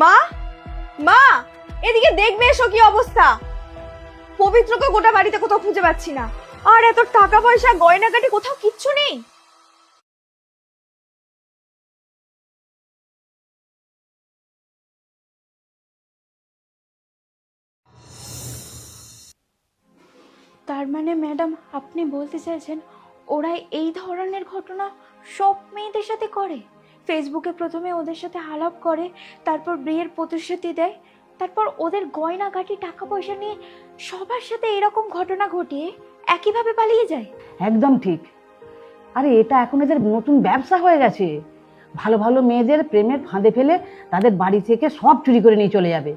মা, মা, এদিকে দেখবে এসো কি অবস্থা। পবিত্রকে গোটা বাড়িতে কোথাও খুঁজে পাচ্ছি না। আর এত টাকা পয়সা গয়নাগাটি কোথাও কিচ্ছু নেই। তার মানে ম্যাডাম আপনি বলতে চাইছেন ওরা এই ধরনের ঘটনা সব মেয়েদের সাথে করে? ফেসবুকে প্রথমে ওদের সাথে আলাপ করে, তারপর বিয়ের প্রতিশ্রুতি দেয়, তারপর ওদের গয়নাগাটি টাকা পয়সা নিয়ে সবার সাথে এরকম ঘটনা ঘটিয়ে একইভাবে পালিয়ে যায়? একদম ঠিক। আরে এটা এখন এদের নতুন ব্যবসা হয়ে গেছে। ভালো ভালো মেয়েদের প্রেমের ফাঁদে ফেলে তাদের বাড়ি থেকে সব চুরি করে নিয়ে চলে যাবে।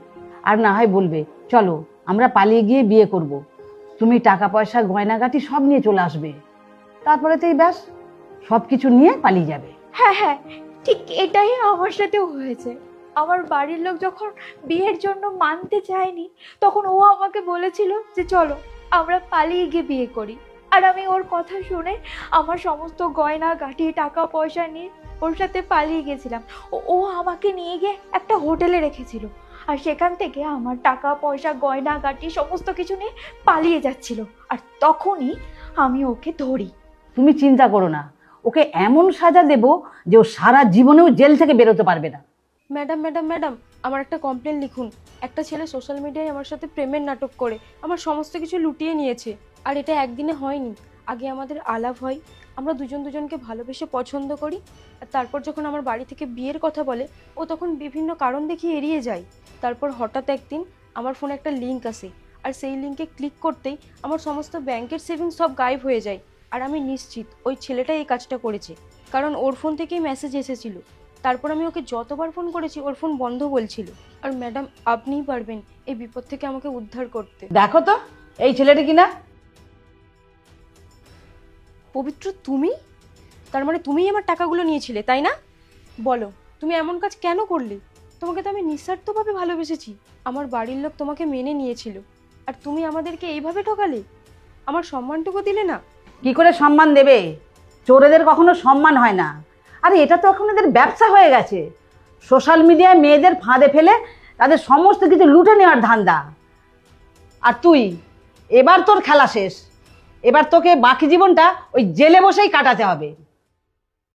আর না হয় বলবে চলো আমরা পালিয়ে গিয়ে বিয়ে করব, তুমি টাকা পয়সা গয়নাগাটি সব নিয়ে চলে আসবে। তারপরে তো এই ব্যাস সব কিছু নিয়ে পালিয়ে যাবে। হ্যাঁ হ্যাঁ, ঠিক এটাই আমার সাথেও হয়েছে। আমার বাড়ির লোক যখন বিয়ের জন্য মানতে চায়নি, তখন ও আমাকে বলেছিল যে চলো আমরা পালিয়ে গিয়ে বিয়ে করি। আর আমি ওর কথা শুনে আমার সমস্ত গয়না গাটি টাকা পয়সা নিয়ে ওর সাথে পালিয়ে গেছিলাম। ও আমাকে নিয়ে গিয়ে একটা হোটেলে রেখেছিল, আর সেখান থেকে আমার টাকা পয়সা গয়না গাটি সমস্ত কিছু নিয়ে পালিয়ে যাচ্ছিল। আর তখনই আমি ওকে ধরি। তুমি চিন্তা করো না, ওকে এমন সাজা দেব যে ও সারা জীবনেও জেল থেকে বেরোতে পারবে না। ম্যাডাম ম্যাডাম ম্যাডাম আমার একটা কমপ্লেন লিখুন। একটা ছেলে সোশ্যাল মিডিয়ায় আমার সাথে প্রেমের নাটক করে আমার সমস্ত কিছু লুটিয়ে নিয়েছে। আর এটা একদিনে হয়নি, আগে আমাদের আলাপ হয়, আমরা দুজন দুজনকে ভালোবেসে পছন্দ করি। আর তারপর যখন আমার বাড়ি থেকে বিয়ের কথা বলে, ও তখন বিভিন্ন কারণ দেখিয়ে এড়িয়ে যায়। তারপর হঠাৎ একদিন আমার ফোনে একটা লিঙ্ক আসে, আর সেই লিঙ্কে ক্লিক করতেই আমার সমস্ত ব্যাংকের সেভিংস সব গায়েব হয়ে যায়। আর আমি নিশ্চিত ওই ছেলেটাই এই কাজটা করেছে, কারণ ওর ফোন থেকেই মেসেজ এসেছিল। তারপর আমি ওকে যতবার ফোন করেছি ওর ফোন বন্ধ বলছিল। আর ম্যাডাম আপনিই পারবেন এই বিপদ থেকে আমাকে উদ্ধার করতে। দেখো তো এই ছেলেটা কিনা। পবিত্র তুমি? তার মানে তুমিই আমার টাকাগুলো নিয়েছিলে, তাই না? বলো তুমি এমন কাজ কেন করলে? তোমাকে তো আমি নিঃস্বার্থভাবে ভালোবেসেছি। আমার বাড়ির লোক তোমাকে মেনে নিয়েছিল, আর তুমি আমাদেরকে এইভাবে ঠকালে, আমার সম্মানটুকু দিলে না। কি করে সম্মান দেবে? চোরেদের কখনো সম্মান হয় না। আরে এটা তো এখন এদের ব্যবসা হয়ে গেছে। সোশ্যাল মিডিয়ায় মেয়েদের ফাঁদে ফেলে তাদের সমস্ত কিছু লুটে নেওয়ার ধান্দা। আর তুই, এবার তোর খেলা শেষ। এবার তোকে বাকি জীবনটা ওই জেলে বসেই কাটাতে হবে।